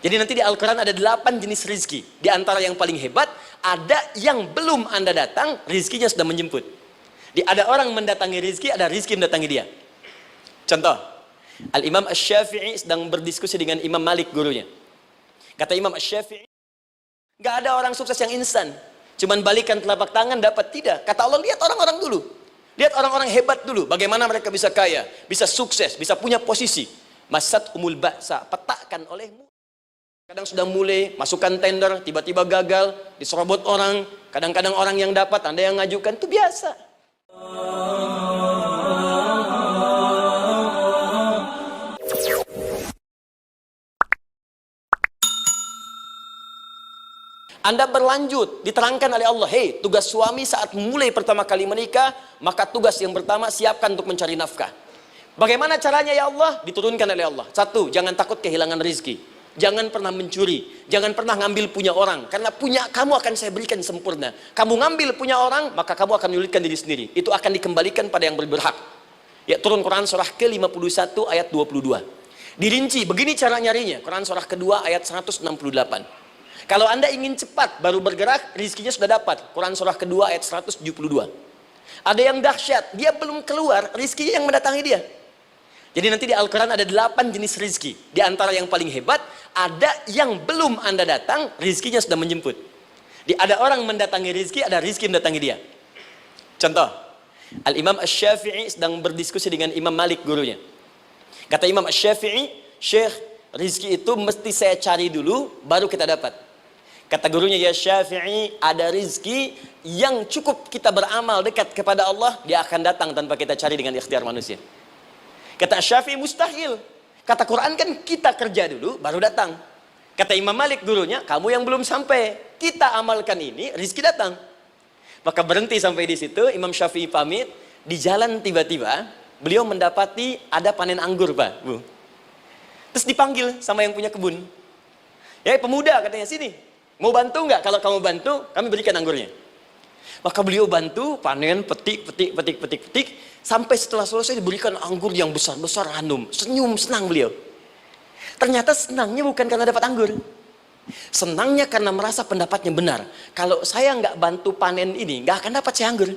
Jadi nanti di Al-Quran ada 8 jenis rizki. Di antara yang paling hebat, ada yang belum Anda datang, rizkinya sudah menjemput. Ada orang mendatangi rizki, ada rizki mendatangi dia. Contoh, Al-Imam Asy-Syafi'i sedang berdiskusi dengan Imam Malik, gurunya. Kata Imam Asy-Syafi'i, gak ada orang sukses yang instan. Cuman balikan telapak tangan dapat, tidak. Kata Allah, lihat orang-orang dulu. Lihat orang-orang hebat dulu. Bagaimana mereka bisa kaya, bisa sukses, bisa punya posisi. Masat umul ba'sa, petakan olehmu. Kadang sudah mulai, masukkan tender, tiba-tiba gagal, diserobot orang. Kadang-kadang orang yang dapat, Anda yang ngajukan, itu biasa. Anda berlanjut, diterangkan oleh Allah, hei, tugas suami saat mulai pertama kali menikah, maka tugas yang pertama siapkan untuk mencari nafkah. Bagaimana caranya ya Allah? Diturunkan oleh Allah. Satu, jangan takut kehilangan rezeki. Jangan pernah mencuri, jangan pernah ngambil punya orang, karena punya kamu akan saya berikan sempurna. Kamu ngambil punya orang, maka kamu akan menyulitkan diri sendiri. Itu akan dikembalikan pada yang berhak. Ya, turun Quran surah ke-51 ayat 22. Dirinci, begini cara nyarinya. Quran surah kedua ayat 168. Kalau Anda ingin cepat baru bergerak, rizkinya sudah dapat. Quran surah kedua ayat 172. Ada yang dahsyat, dia belum keluar, rizkinya yang mendatangi dia. Jadi nanti di Al-Quran ada 8 jenis rizki. Di antara yang paling hebat, ada yang belum Anda datang, rizkinya sudah menjemput. Ada orang mendatangi rizki, ada rizki mendatangi dia. Contoh, Al-Imam Asy-Syafi'i sedang berdiskusi dengan Imam Malik, gurunya. Kata Imam Asy-Syafi'i, Syekh, rizki itu mesti saya cari dulu, baru kita dapat. Kata gurunya, ya Syafi'i, ada rizki yang cukup kita beramal dekat kepada Allah, dia akan datang tanpa kita cari dengan ikhtiar manusia. Kata Syafi'i, mustahil. Kata Quran kan kita kerja dulu, baru datang. Kata Imam Malik, gurunya, kamu yang belum sampai. Kita amalkan ini, rizki datang. Maka berhenti sampai di situ, Imam Syafi'i pamit. Di jalan tiba-tiba, beliau mendapati ada panen anggur, Pak, Bu. Terus dipanggil sama yang punya kebun. Ya, pemuda katanya, sini. Mau bantu nggak? Kalau kamu bantu, kami berikan anggurnya. Maka beliau bantu, panen, petik. Sampai setelah selesai diberikan anggur yang besar-besar, hanum. Senyum, senang beliau. Ternyata senangnya bukan karena dapat anggur. Senangnya karena merasa pendapatnya benar. Kalau saya nggak bantu panen ini, nggak akan dapat saya anggur.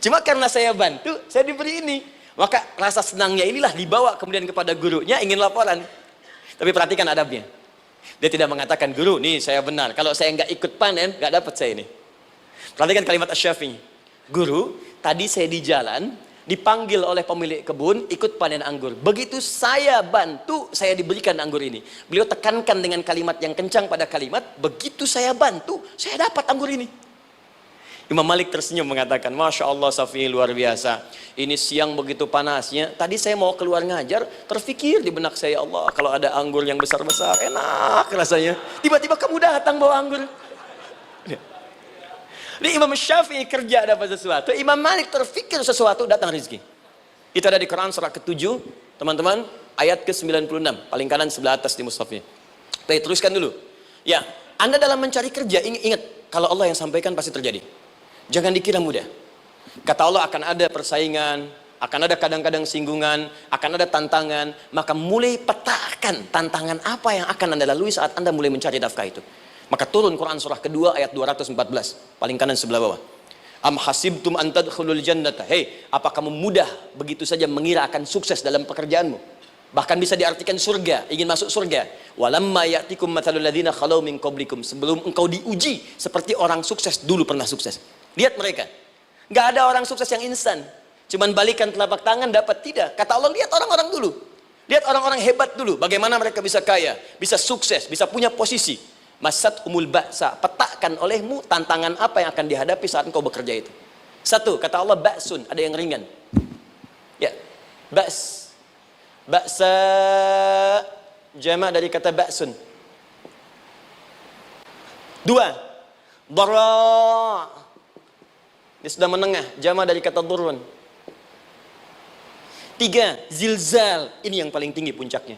Cuma karena saya bantu, saya diberi ini. Maka rasa senangnya inilah dibawa kemudian kepada gurunya, ingin laporan. Tapi perhatikan adabnya. Dia tidak mengatakan, guru, nih saya benar. Kalau saya nggak ikut panen, nggak dapat saya ini. Perhatikan kalimat Asy-Syafi'i. Guru, tadi saya di jalan, dipanggil oleh pemilik kebun, ikut panen anggur. Begitu saya bantu, saya diberikan anggur ini. Beliau tekankan dengan kalimat yang kencang pada kalimat, begitu saya bantu, saya dapat anggur ini. Imam Malik tersenyum mengatakan, Masya Allah Syafi'i, luar biasa. Ini siang begitu panasnya, tadi saya mau keluar ngajar, terfikir di benak saya, Allah, kalau ada anggur yang besar-besar, enak rasanya. Tiba-tiba kamu datang bawa anggur. Jadi Imam Syafi'i kerja dapat sesuatu, Imam Malik terfikir sesuatu, datang rezeki. Itu ada di Quran surah ke-7, teman-teman, ayat ke-96, paling kanan sebelah atas di mushafnya. Kita teruskan dulu. Ya, Anda dalam mencari kerja, ingat, kalau Allah yang sampaikan pasti terjadi. Jangan dikira mudah. Kata Allah akan ada persaingan, akan ada kadang-kadang singgungan, akan ada tantangan, maka mulai petakan tantangan apa yang akan Anda lalui saat Anda mulai mencari nafkah itu. Maka turun Quran surah kedua ayat 214, paling kanan sebelah bawah. Am hasibtum an tadkhulul jannata. Hei, apa kamu mudah begitu saja mengira akan sukses dalam pekerjaanmu? Bahkan bisa diartikan surga, ingin masuk surga. Walamma ya'tikum mathalul ladzina khalau min qablikum. Sebelum engkau diuji seperti orang sukses dulu pernah sukses. Lihat mereka. Enggak ada orang sukses yang instan. Cuman balikan telapak tangan dapat, tidak. Kata Allah, lihat orang-orang dulu. Lihat orang-orang hebat dulu, bagaimana mereka bisa kaya, bisa sukses, bisa punya posisi. Masat umul ba'sa, petakan olehmu tantangan apa yang akan dihadapi saat engkau bekerja itu. Satu, kata Allah, ba'sun, ada yang ringan. Ya, ba's. Ba'sa, jama' dari kata ba'sun. Dua, dara'. Dia sudah menengah, jama' dari kata durun. Tiga, zilzal, ini yang paling tinggi puncaknya.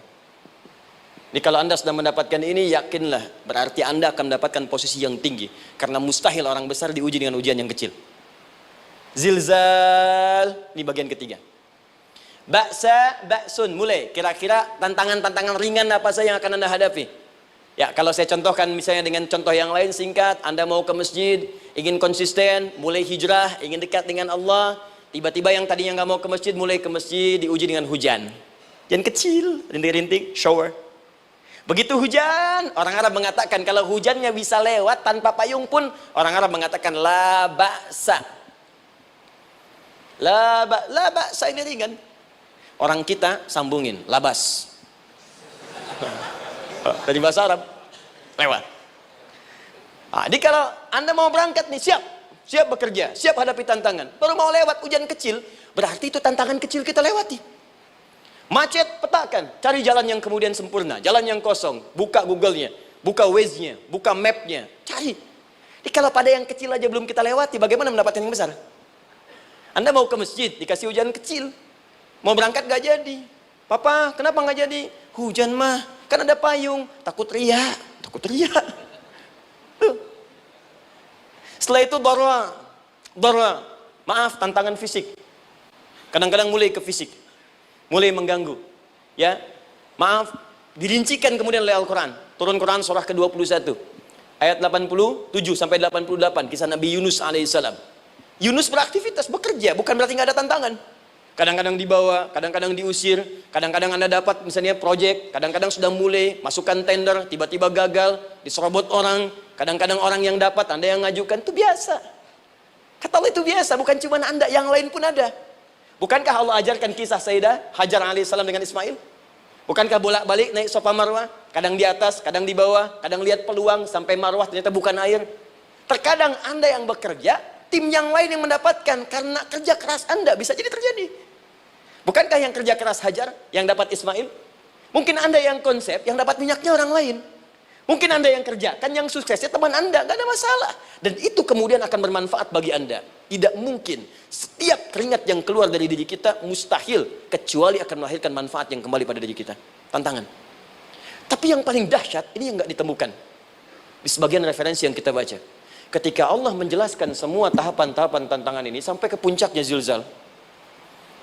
Jadi kalau Anda sudah mendapatkan ini, yakinlah, berarti Anda akan mendapatkan posisi yang tinggi. Karena mustahil orang besar diuji dengan ujian yang kecil. Zilzal, ini bagian ketiga. Ba'sa, ba'sun, mulai. Kira-kira tantangan-tantangan ringan apa saja yang akan Anda hadapi? Ya, kalau saya contohkan misalnya dengan contoh yang lain singkat, Anda mau ke masjid, ingin konsisten, mulai hijrah, ingin dekat dengan Allah, tiba-tiba yang tadinya nggak mau ke masjid, mulai ke masjid, diuji dengan hujan. Hujan kecil, rintik-rintik, shower. Begitu hujan, orang Arab mengatakan kalau hujannya bisa lewat tanpa payung pun, orang Arab mengatakan la ba'sa. La ba'sa ini ringan. Orang kita sambungin, labas. Dari bahasa Arab lewat. Jadi kalau Anda mau berangkat nih, siap bekerja, siap hadapi tantangan. Baru mau lewat hujan kecil, berarti itu tantangan kecil kita lewati. Macet, petakan, cari jalan yang kemudian sempurna, jalan yang kosong, buka Google-nya, buka Waze-nya, buka map-nya, cari. Jadi kalau pada yang kecil aja belum kita lewati, bagaimana mendapatkan yang besar? Anda mau ke masjid, dikasih hujan kecil, mau berangkat gak jadi. Papa, kenapa gak jadi? Hujan mah, kan ada payung, takut riak. Setelah itu darwa, maaf, tantangan fisik. Kadang-kadang mulai ke fisik, mulai mengganggu. Ya, maaf, dirincikan kemudian oleh Al-Quran. Turun Quran surah ke-21, ayat 87 sampai 88, kisah Nabi Yunus alaihissalam. Yunus beraktivitas, bekerja, bukan berarti nggak ada tantangan. Kadang-kadang dibawa, kadang-kadang diusir, kadang-kadang Anda dapat misalnya proyek, kadang-kadang sudah mulai masukkan tender, tiba-tiba gagal, diserobot orang, kadang-kadang orang yang dapat, Anda yang ngajukan, itu biasa. Kata Allah itu biasa, bukan cuma Anda, yang lain pun ada. Bukankah Allah ajarkan kisah Sayyidah Hajar alaihissalam dengan Ismail? Bukankah bolak-balik naik sofa Marwah, kadang di atas, kadang di bawah, kadang lihat peluang sampai Marwah ternyata bukan air. Terkadang Anda yang bekerja, tim yang lain yang mendapatkan karena kerja keras Anda bisa jadi terjadi. Bukankah yang kerja keras Hajar yang dapat Ismail? Mungkin Anda yang konsep, yang dapat minyaknya orang lain. Mungkin Anda yang kerjakan, yang suksesnya teman Anda, gak ada masalah. Dan itu kemudian akan bermanfaat bagi Anda. Tidak mungkin setiap keringat yang keluar dari diri kita mustahil, kecuali akan melahirkan manfaat yang kembali pada diri kita. Tantangan. Tapi yang paling dahsyat, ini yang gak ditemukan di sebagian referensi yang kita baca. Ketika Allah menjelaskan semua tahapan-tahapan tantangan ini sampai ke puncaknya zilzal.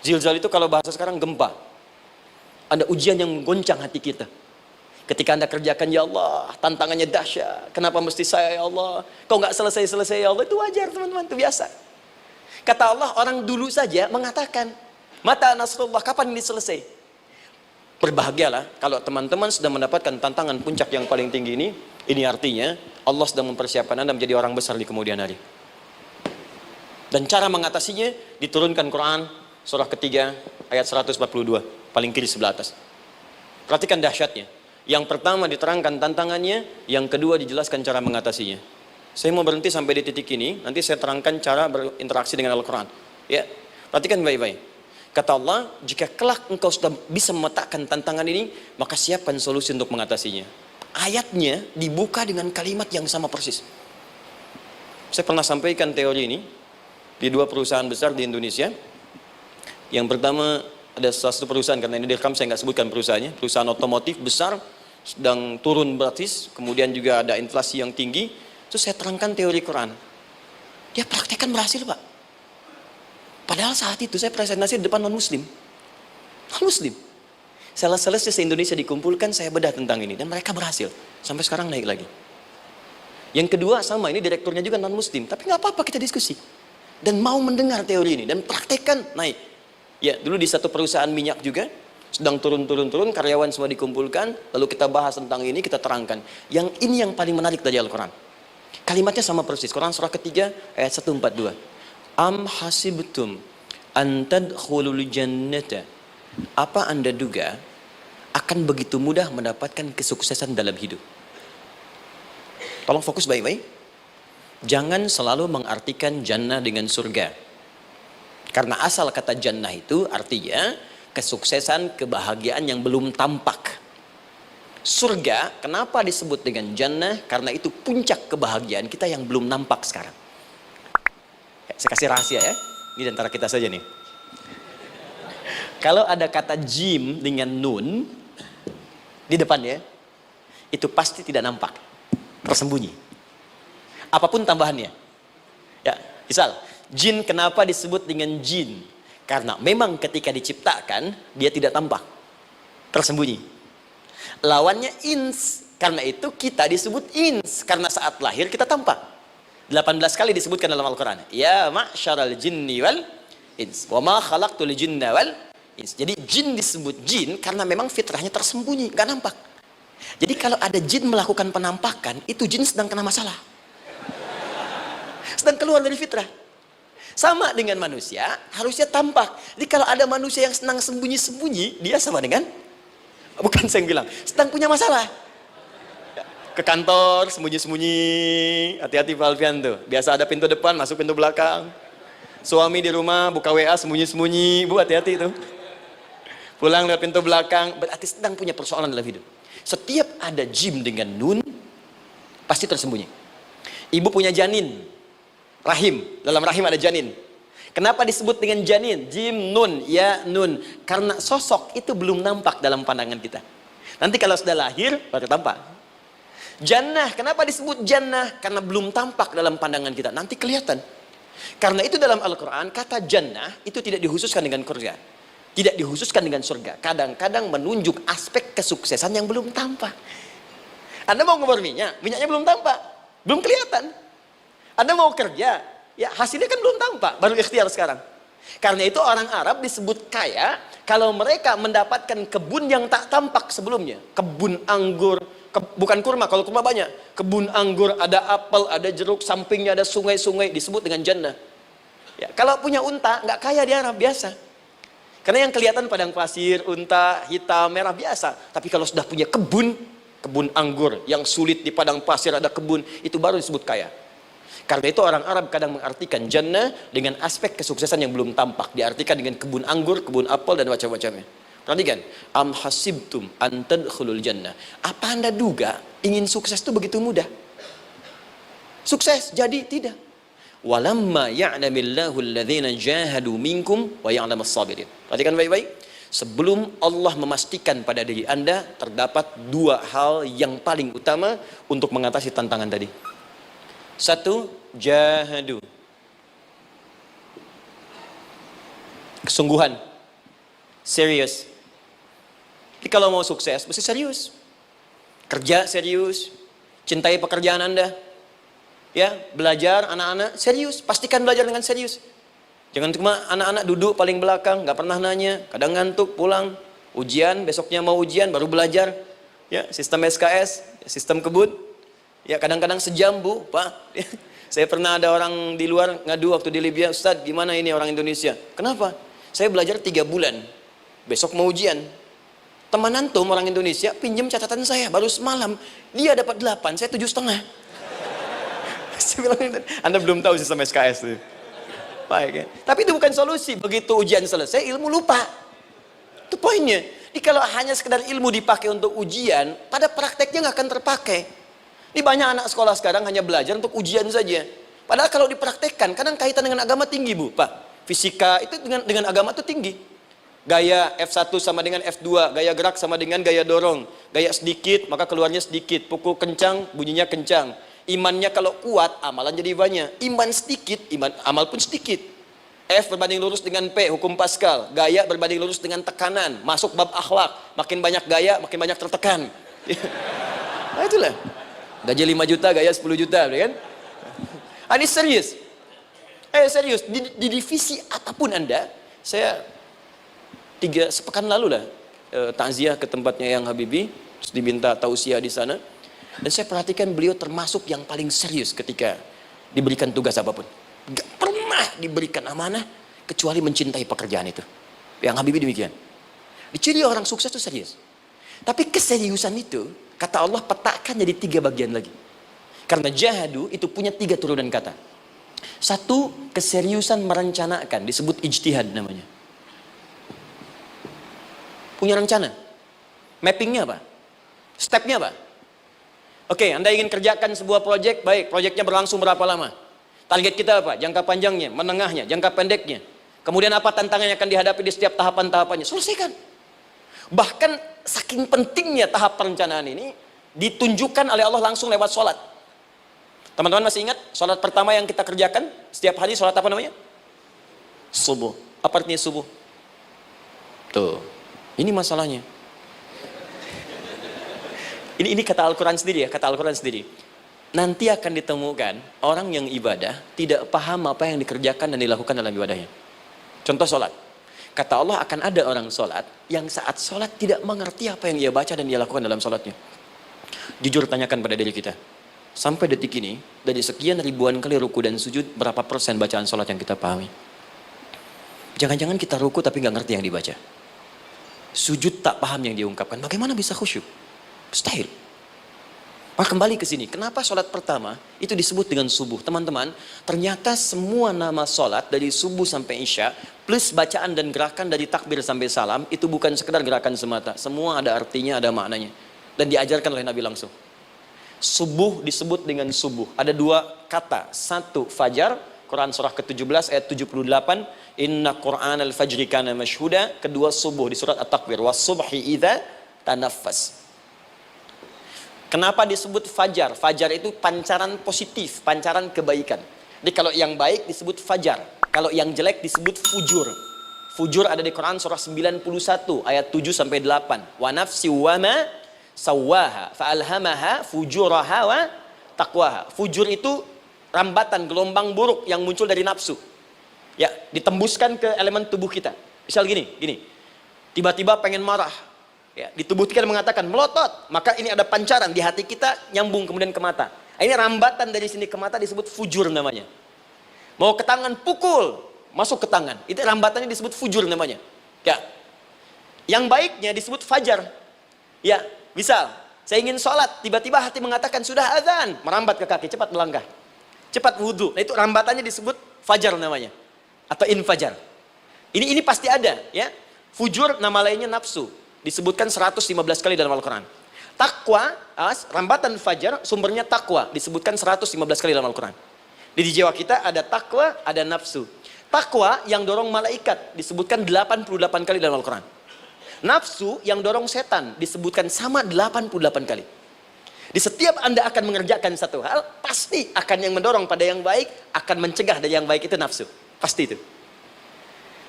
Zilzal itu kalau bahasa sekarang gempa. Ada ujian yang menggoncang hati kita. Ketika Anda kerjakan, ya Allah, tantangannya dahsyat. Kenapa mesti saya, ya Allah? Kau nggak selesai-selesai, ya Allah. Itu wajar, teman-teman, itu biasa. Kata Allah, orang dulu saja mengatakan, mata nasrullah, kapan ini selesai? Berbahagialah kalau teman-teman sudah mendapatkan tantangan puncak yang paling tinggi ini. Ini artinya Allah sedang mempersiapkan Anda menjadi orang besar di kemudian hari. Dan cara mengatasinya diturunkan Quran surah ketiga ayat 142, paling kiri sebelah atas. Perhatikan dahsyatnya. Yang pertama diterangkan tantangannya, yang kedua dijelaskan cara mengatasinya. Saya mau berhenti sampai di titik ini, nanti saya terangkan cara berinteraksi dengan Al-Quran. Ya, perhatikan baik-baik. Kata Allah, jika kelak engkau sudah bisa memetakan tantangan ini, maka siapkan solusi untuk mengatasinya. Ayatnya dibuka dengan kalimat yang sama persis. Saya pernah sampaikan teori ini di dua perusahaan besar di Indonesia. Yang pertama ada satu perusahaan, karena ini direkam saya nggak sebutkan perusahaannya, perusahaan otomotif besar sedang turun gratis, kemudian juga ada inflasi yang tinggi. Terus saya terangkan teori Quran. Dia praktekkan berhasil, Pak. Padahal saat itu saya presentasi di depan non-muslim. Non-muslim. Sales-sales se-Indonesia dikumpulkan, saya bedah tentang ini. Dan mereka berhasil. Sampai sekarang naik lagi. Yang kedua sama, ini direkturnya juga non-muslim. Tapi nggak apa-apa, kita diskusi. Dan mau mendengar teori ini. Dan praktekkan, naik. Ya, dulu di satu perusahaan minyak juga. Sedang turun-turun, karyawan semua dikumpulkan. Lalu kita bahas tentang ini, kita terangkan. Yang ini yang paling menarik dari Al-Quran. Kalimatnya sama persis. Quran surah ketiga ayat 142. Am hasibtum an tadkhulul jannata. Apa Anda duga akan begitu mudah mendapatkan kesuksesan dalam hidup? Tolong fokus baik-baik. Jangan selalu mengartikan jannah dengan surga. Karena asal kata jannah itu artinya kesuksesan, kebahagiaan yang belum tampak. Surga, kenapa disebut dengan jannah? Karena itu puncak kebahagiaan kita yang belum nampak sekarang. Saya kasih rahasia ya, ini antara kita saja nih. Kalau ada kata jim dengan nun di depannya, itu pasti tidak nampak, tersembunyi. Apapun tambahannya. Ya, misal, jin kenapa disebut dengan jin? Karena memang ketika diciptakan, dia tidak tampak, tersembunyi. Lawannya ins, Karena itu kita disebut ins, karena saat lahir kita tampak. 18 kali disebutkan dalam Al-Quran. Ya ma'syaral jinni wal ins, wa ma khalaqtul jinna wal ins. Jadi jin disebut jin karena memang fitrahnya tersembunyi, nggak nampak. Jadi kalau ada jin melakukan penampakan, itu jin sedang kena masalah, sedang keluar dari fitrah. Sama dengan manusia, harusnya tampak. Jadi kalau ada manusia yang senang sembunyi-sembunyi, dia sama dengan, bukan saya yang bilang, sedang punya masalah. Ke kantor sembunyi-sembunyi, hati-hati Pak Alfian tuh. Biasa ada pintu depan, masuk pintu belakang. Suami di rumah buka WA sembunyi-sembunyi, Bu hati-hati tuh. Pulang lewat pintu belakang, berarti sedang punya persoalan dalam hidup. Setiap ada jim dengan nun, pasti tersembunyi. Ibu punya janin, rahim, dalam rahim ada janin. Kenapa disebut dengan janin? Jim, nun, ya, nun. Karena sosok itu belum nampak dalam pandangan kita. Nanti kalau sudah lahir, baru tampak. Jannah, kenapa disebut jannah? Karena belum tampak dalam pandangan kita, nanti kelihatan. Karena itu dalam Al-Quran, kata jannah itu tidak dikhususkan dengan surga. Tidak dikhususkan dengan surga. Kadang-kadang menunjuk aspek kesuksesan yang belum tampak. Anda mau ngubur minyak, minyaknya belum tampak, belum kelihatan. Anda mau kerja, ya hasilnya kan belum tampak, baru ikhtiar sekarang. Karena itu orang Arab disebut kaya kalau mereka mendapatkan kebun yang tak tampak sebelumnya. Kebun anggur, bukan kurma, kalau kurma banyak. Kebun anggur, ada apel, ada jeruk, sampingnya ada sungai-sungai, disebut dengan jannah. Ya, kalau punya unta, nggak kaya di Arab, biasa. Karena yang kelihatan padang pasir, unta, hitam, merah, biasa. Tapi kalau sudah punya kebun, kebun anggur, yang sulit di padang pasir ada kebun, itu baru disebut kaya. Karena itu orang Arab kadang mengartikan jannah dengan aspek kesuksesan yang belum tampak. Diartikan dengan kebun anggur, kebun apel, dan macam-macamnya. Perhatikan, am hasibtum an tadkhulul jannah. Apa Anda duga ingin sukses itu begitu mudah? Sukses jadi tidak. Walamma ya'lamillahu alladhina jahadu minkum wa ya'lamas sabirin. Perhatikan baik-baik. Sebelum Allah memastikan pada diri Anda terdapat dua hal yang paling utama untuk mengatasi tantangan tadi. Satu, jahadu, kesungguhan, serius. Jadi kalau mau sukses, mesti serius. Kerja serius, cintai pekerjaan Anda. Ya, belajar anak-anak serius, pastikan belajar dengan serius. Jangan cuma anak-anak duduk paling belakang, nggak pernah nanya, kadang ngantuk, pulang, ujian, besoknya mau ujian, baru belajar. Ya, sistem SKS, sistem kebut. Ya, kadang-kadang sejam, Bu, Pak. Saya pernah ada orang di luar ngadu waktu di Libya, Ustadz, gimana ini orang Indonesia? Kenapa? Saya belajar 3 bulan, besok mau ujian. Teman antum orang Indonesia pinjam catatan saya baru semalam, dia dapat 8, saya 7,5. Saya bilang, Anda belum tahu sistem SKS itu. Baik, ya. Tapi itu bukan solusi. Begitu ujian selesai, ilmu lupa. Itu poinnya. Jadi kalau hanya sekedar ilmu dipakai untuk ujian, pada prakteknya nggak akan terpakai. Ini banyak anak sekolah sekarang hanya belajar untuk ujian saja. Padahal kalau dipraktekkan, kadang kaitan dengan agama tinggi, Bu, Pak. Fisika itu dengan agama itu tinggi. Gaya F1 sama dengan F2, gaya gerak sama dengan gaya dorong. Gaya sedikit, maka keluarnya sedikit. Pukul kencang, bunyinya kencang. Imannya kalau kuat, amalan jadi banyak. Iman sedikit, amal pun sedikit. F berbanding lurus dengan P, hukum Pascal. Gaya berbanding lurus dengan tekanan. Masuk bab akhlak. Makin banyak gaya, makin banyak tertekan. Nah itulah. Gaji 5 juta, gaya 10 juta, kan? Ini serius. Serius. Di divisi apapun Anda, saya 3 sepekan lalu lah takziah ke tempatnya Yang Habibie, terus diminta tausiah di sana. Dan saya perhatikan beliau termasuk yang paling serius ketika diberikan tugas apapun. Gak pernah diberikan amanah kecuali mencintai pekerjaan itu. Yang Habibie demikian. Diciri orang sukses itu serius. Tapi keseriusan itu, kata Allah petakan jadi 3 bagian lagi. Karena jahadu itu punya 3 turunan kata. Satu, keseriusan merencanakan, disebut ijtihad namanya. Punya rencana. Mappingnya apa? Stepnya apa? Oke, Anda ingin kerjakan sebuah proyek, baik, proyeknya berlangsung berapa lama? Target kita apa? Jangka panjangnya, menengahnya, jangka pendeknya. Kemudian apa tantangan yang akan dihadapi di setiap tahapan-tahapannya? Selesaikan. Bahkan saking pentingnya tahap perencanaan ini ditunjukkan oleh Allah langsung lewat sholat. Teman-teman masih ingat sholat pertama yang kita kerjakan setiap hari, sholat apa namanya? Subuh. Apa artinya subuh? Tuh, ini masalahnya. Ini kata Al-Quran sendiri ya, kata Al-Quran sendiri. Nanti akan ditemukan orang yang ibadah tidak paham apa yang dikerjakan dan dilakukan dalam ibadahnya. Contoh sholat. Kata Allah akan ada orang sholat yang saat sholat tidak mengerti apa yang ia baca dan dia lakukan dalam sholatnya. Jujur tanyakan pada diri kita. Sampai detik ini, dari sekian ribuan kali ruku dan sujud, berapa persen bacaan sholat yang kita pahami? Jangan-jangan kita ruku tapi nggak ngerti yang dibaca. Sujud tak paham yang diungkapkan. Bagaimana bisa khusyuk? Mustahil. Maka kembali ke sini. Kenapa sholat pertama itu disebut dengan subuh? Teman-teman, ternyata semua nama sholat dari subuh sampai isya, plus bacaan dan gerakan dari takbir sampai salam, itu bukan sekedar gerakan semata. Semua ada artinya, ada maknanya. Dan diajarkan oleh Nabi langsung. Subuh disebut dengan subuh. Ada dua kata. Satu, fajar. Quran surah ke-17 ayat 78. Inna Qur'an al-fajri kana mashhuda. Kedua, subuh di surat At-Takbir. Was-subhi idza tanaffas. Kenapa disebut fajar? Fajar itu pancaran positif, pancaran kebaikan. Jadi kalau yang baik disebut fajar. Kalau yang jelek disebut fujur. Fujur ada di Quran surah 91 ayat 7 sampai 8. Wa nafsi wa ma sawaha fa'alhamaha fujuraha wa taqwaha. Fujur itu rambatan, gelombang buruk yang muncul dari nafsu. Ya, ditembuskan ke elemen tubuh kita. Misal gini. Tiba-tiba pengen marah. Ya, di tubuh kita mengatakan melotot, maka ini ada pancaran di hati kita nyambung kemudian ke mata. Ini rambatan dari sini ke mata disebut fujur namanya. Mau ke tangan pukul, masuk ke tangan. Itu rambatannya disebut fujur namanya. Ya. Yang baiknya disebut fajar. Ya, misal saya ingin sholat, tiba-tiba hati mengatakan sudah azan, merambat ke kaki, cepat melangkah, cepat wudhu. Nah itu rambatannya disebut fajar namanya, atau infajar. Ini pasti ada, ya. Fujur nama lainnya nafsu. Disebutkan 115 kali dalam Al-Quran. Takwa, rambatan fajar, sumbernya takwa. Disebutkan 115 kali dalam Al-Quran. Di jiwa kita ada takwa, ada nafsu. Takwa yang dorong malaikat, disebutkan 88 kali dalam Al-Quran. Nafsu yang dorong setan, disebutkan sama 88 kali. Di setiap Anda akan mengerjakan satu hal, pasti akan yang mendorong pada yang baik, akan mencegah dari yang baik itu nafsu. Pasti itu.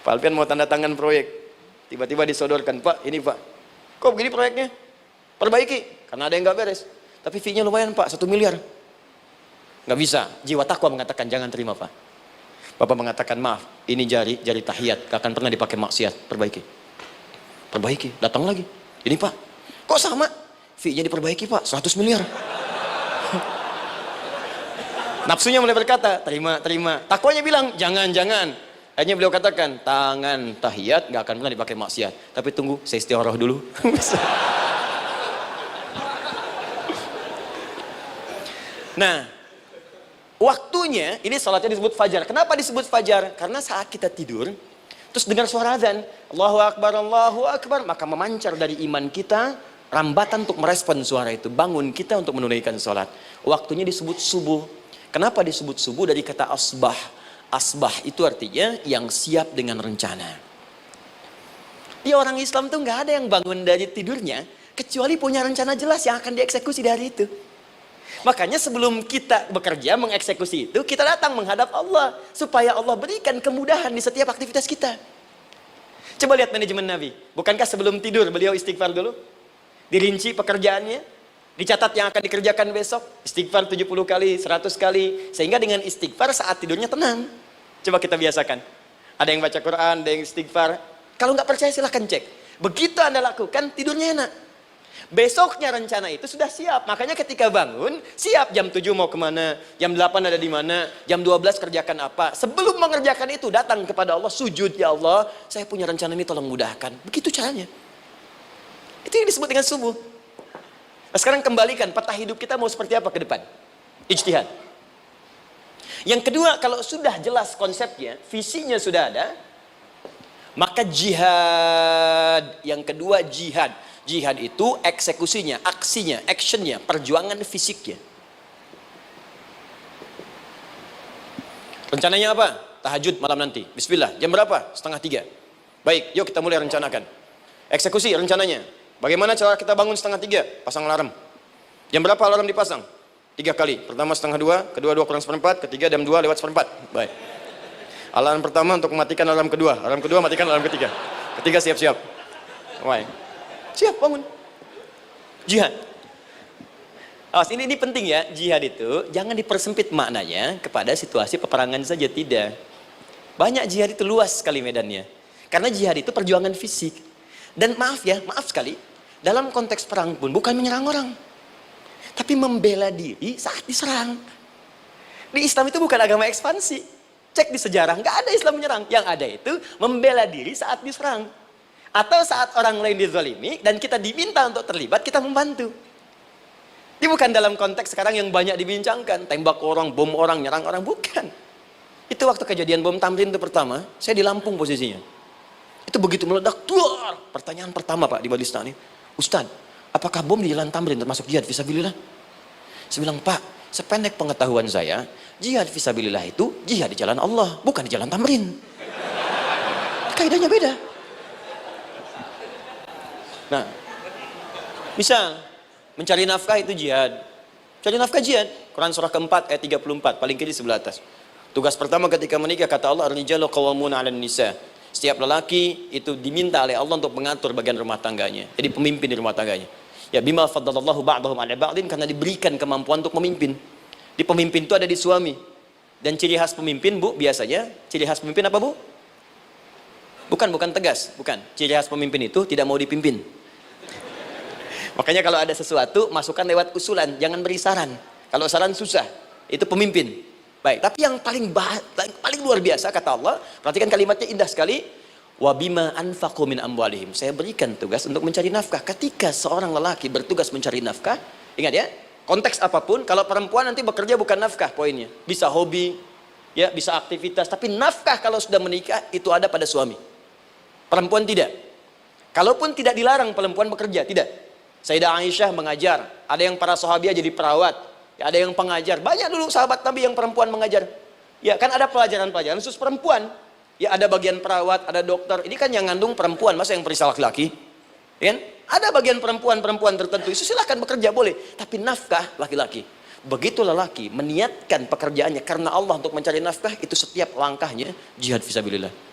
Pak Alfian mau tanda tangan proyek. Tiba-tiba disodorkan, Pak, ini Pak. Kok begini proyeknya? Perbaiki, karena ada yang nggak beres. Tapi fee-nya lumayan Pak, 1 miliar. Nggak bisa, jiwa takwa mengatakan jangan terima Pak. Bapak mengatakan maaf, ini jari tahiyat, gak akan pernah dipakai maksiat, perbaiki, datang lagi. Ini Pak, kok sama? Fee-nya diperbaiki Pak, 100 miliar. Nafsunya mulai berkata, terima. Takwanya bilang, jangan. Akhirnya beliau katakan, tangan tahiyat gak akan pernah dipakai maksiat. Tapi tunggu, saya istiqoroh dulu. Nah, waktunya, ini salatnya disebut fajar. Kenapa disebut fajar? Karena saat kita tidur, terus dengar suara azan, Allahu Akbar, maka memancar dari iman kita, rambatan untuk merespon suara itu. Bangun kita untuk menunaikan salat. Waktunya disebut subuh. Kenapa disebut subuh? Dari kata asbah. Asbah itu artinya yang siap dengan rencana. Di orang Islam tuh nggak ada yang bangun dari tidurnya kecuali punya rencana jelas yang akan dieksekusi dari itu. Makanya sebelum kita bekerja mengeksekusi itu, kita datang menghadap Allah supaya Allah berikan kemudahan di setiap aktivitas kita. Coba lihat manajemen Nabi. Bukankah sebelum tidur beliau istighfar dulu? Dirinci pekerjaannya, dicatat yang akan dikerjakan besok, istighfar 70 kali, 100 kali, sehingga dengan istighfar saat tidurnya tenang. Coba kita biasakan. Ada yang baca Quran, ada yang istighfar. Kalau nggak percaya silahkan cek. Begitu Anda lakukan, tidurnya enak. Besoknya rencana itu sudah siap. Makanya ketika bangun, siap jam 7 mau kemana, jam 8 ada di mana, jam 12 kerjakan apa. Sebelum mengerjakan itu, datang kepada Allah, sujud, ya Allah, saya punya rencana ini tolong mudahkan. Begitu caranya. Itu yang disebut dengan subuh. Nah, sekarang kembalikan peta hidup kita mau seperti apa ke depan. Ijtihad. Yang kedua, kalau sudah jelas konsepnya, visinya sudah ada, maka jihad. Yang kedua jihad. Jihad itu eksekusinya, aksinya, actionnya, perjuangan fisiknya. Rencananya apa? Tahajud malam nanti. Bismillah. Jam berapa? 2:30. Baik, yuk kita mulai rencanakan. Eksekusi rencananya. Bagaimana cara kita bangun 2:30? Pasang alarm. Jam berapa alarm dipasang? 3 kali. Pertama 1:30, kedua 2:45, ketiga jam 2:04. Baik. Alarm pertama untuk mematikan alarm kedua. Alarm kedua matikan alarm ketiga. Ketiga siap-siap. Baik. Siap bangun. Jihad. Awas, ini penting ya, jihad itu jangan dipersempit maknanya kepada situasi peperangan saja, tidak. Banyak jihad itu luas sekali medannya. Karena jihad itu perjuangan fisik. Dan maaf ya, maaf sekali, dalam konteks perang pun bukan menyerang orang, tapi membela diri saat diserang. Di Islam itu bukan agama ekspansi. Cek di sejarah, nggak ada Islam menyerang. Yang ada itu membela diri saat diserang. Atau saat orang lain dizalimi dan kita diminta untuk terlibat, kita membantu. Ini bukan dalam konteks sekarang yang banyak dibincangkan, tembak orang, bom orang, nyerang orang, bukan. Itu waktu kejadian bom Tamrin itu pertama, saya di Lampung posisinya. Itu begitu meledak, tuar. Pertanyaan pertama Pak di Badistani, Ustadz, apakah bom di Jalan Tamrin termasuk jihad fisabilillah? Saya bilang, Pak, sependek pengetahuan saya, jihad fisabilillah itu jihad di jalan Allah, bukan di jalan Tamrin. Kaidahnya beda. Nah, misal mencari nafkah itu jihad. Cari nafkah jihad. Quran surah keempat ayat 34, paling kiri sebelah atas. Tugas pertama ketika menikah, kata Allah, ar-rijalu qawwamuna 'alan nisa. Setiap lelaki itu diminta oleh Allah untuk mengatur bagian rumah tangganya. Jadi pemimpin di rumah tangganya. Ya bima faddalallahu ba'dahum 'ala ba'din, karena diberikan kemampuan untuk memimpin. Di pemimpin itu ada di suami. Dan ciri khas pemimpin, Bu, biasanya ciri khas pemimpin apa, Bu? Bukan tegas, bukan. Ciri khas pemimpin itu tidak mau dipimpin. Makanya kalau ada sesuatu, masukkan lewat usulan, jangan beri saran. Kalau saran susah, itu pemimpin. Baik, tapi yang paling luar biasa kata Allah, perhatikan kalimatnya indah sekali. Wa bima anfaqu min amwalihim. Saya berikan tugas untuk mencari nafkah. Ketika seorang lelaki bertugas mencari nafkah, ingat ya, konteks apapun, kalau perempuan nanti bekerja bukan nafkah poinnya. Bisa hobi, ya, bisa aktivitas, tapi nafkah kalau sudah menikah itu ada pada suami. Perempuan tidak. Kalaupun tidak dilarang perempuan bekerja, tidak. Sayyidah Aisyah mengajar, ada yang para sahabiah jadi perawat, ya, ada yang pengajar. Banyak dulu sahabat Nabi yang perempuan mengajar. Ya, kan ada pelajaran-pelajaran khusus perempuan. Ya, ada bagian perawat, ada dokter. Ini kan yang ngandung perempuan, masa yang periksa laki-laki? Ya, kan? Ada bagian perempuan tertentu, itu silahkan bekerja, boleh. Tapi nafkah laki-laki. Begitu lelaki meniatkan pekerjaannya karena Allah untuk mencari nafkah, itu setiap langkahnya jihad fisabilillah.